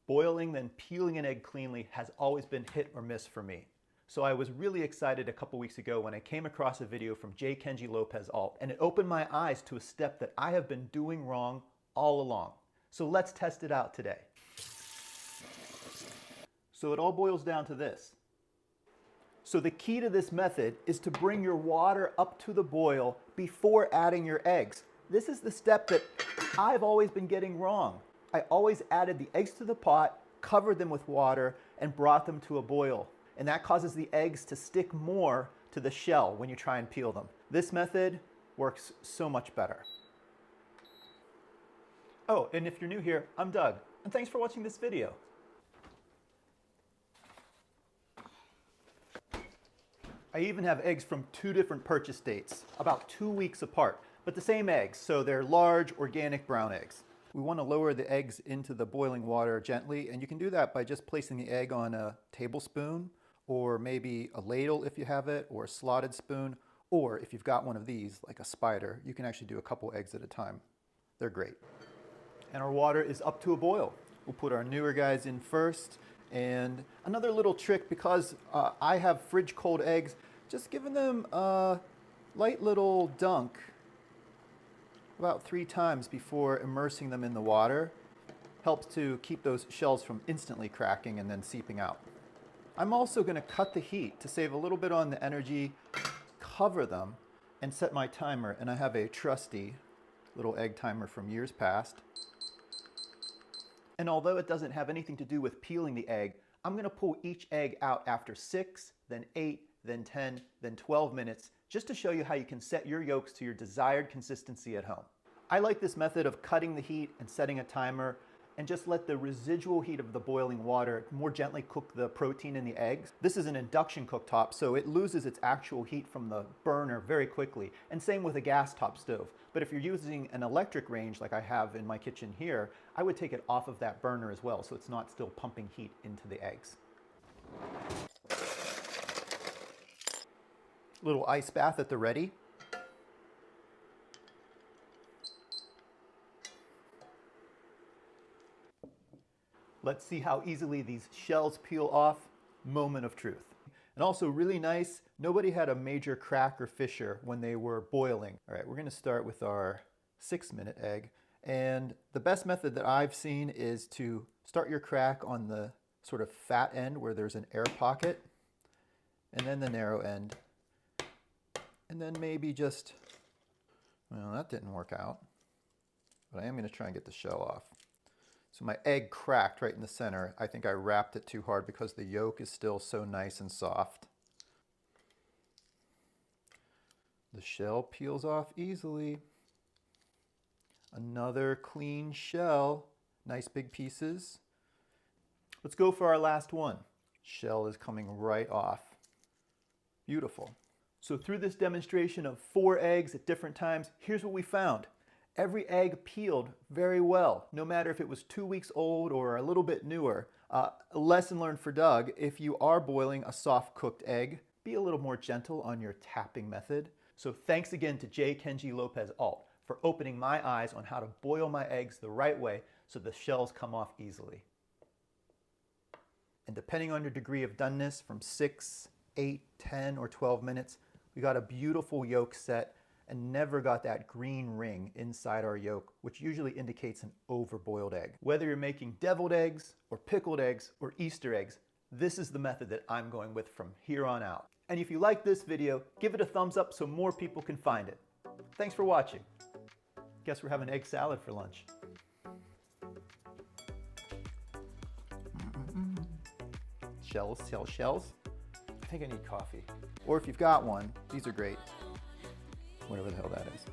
Boiling then peeling an egg cleanly has always been hit or miss for me. So I was really excited a couple weeks ago when I came across a video from Kenji Lopez-Alt, and it opened my eyes to a step that I have been doing wrong all along. So let's test it out today. So it all boils down to this. So the key to this method is to bring your water up to the boil before adding your eggs. This is the step that I've always been getting wrong. I always added the eggs to the pot, covered them with water, and brought them to a boil. And that causes the eggs to stick more to the shell when you try and peel them. This method works so much better. Oh, and if you're new here, I'm Doug, and thanks for watching this video. I even have eggs from 2 different purchase dates, about 2 weeks apart, but the same eggs, so they're large, organic brown eggs. We want to lower the eggs into the boiling water gently, and you can do that by just placing the egg on a tablespoon, or maybe a ladle if you have it, or a slotted spoon, or if you've got one of these, like a spider, you can actually do a couple eggs at a time. They're great. And our water is up to a boil. We'll put our newer guys in first, and another little trick, because I have fridge cold eggs, just giving them a light little dunk about 3 times before immersing them in the water helps to keep those shells from instantly cracking and then seeping out. I'm also going to cut the heat to save a little bit on the energy, cover them, and set my timer. And I have a trusty little egg timer from years past. And although it doesn't have anything to do with peeling the egg, I'm going to pull each egg out after 6, then 8, then 10, then 12 minutes, just to show you how you can set your yolks to your desired consistency at home. I like this method of cutting the heat and setting a timer, and just let the residual heat of the boiling water more gently cook the protein in the eggs. This is an induction cooktop, so it loses its actual heat from the burner very quickly, and same with a gas top stove. But if you're using an electric range like I have in my kitchen here, I would take it off of that burner as well, so it's not still pumping heat into the eggs. Little ice bath at the ready. Let's see how easily these shells peel off. Moment of truth. And also really nice, nobody had a major crack or fissure when they were boiling. All right, we're going to start with our 6-minute egg. And the best method that I've seen is to start your crack on the sort of fat end where there's an air pocket, and then the narrow end. And then maybe just, well, that didn't work out, but I am going to try and get the shell off. So my egg cracked right in the center. I think I wrapped it too hard because the yolk is still so nice and soft. The shell peels off easily. Another clean shell, nice big pieces. Let's go for our last one. Shell is coming right off. Beautiful. So through this demonstration of 4 eggs at different times, here's what we found. Every egg peeled very well, no matter if it was 2 weeks old or a little bit newer. A lesson learned for Doug: if you are boiling a soft cooked egg, be a little more gentle on your tapping method. So thanks again to Kenji Lopez-Alt for opening my eyes on how to boil my eggs the right way so the shells come off easily. And depending on your degree of doneness, from 6, 8, 10, or 12 minutes, we got a beautiful yolk set and never got that green ring inside our yolk, which usually indicates an overboiled egg. Whether you're making deviled eggs or pickled eggs or Easter eggs, this is the method that I'm going with from here on out. And if you like this video, give it a thumbs up so more people can find it. Thanks for watching. Guess we're having egg salad for lunch. Shells, shells. I think I need coffee. Or if you've got one, these are great. Whatever the hell that is.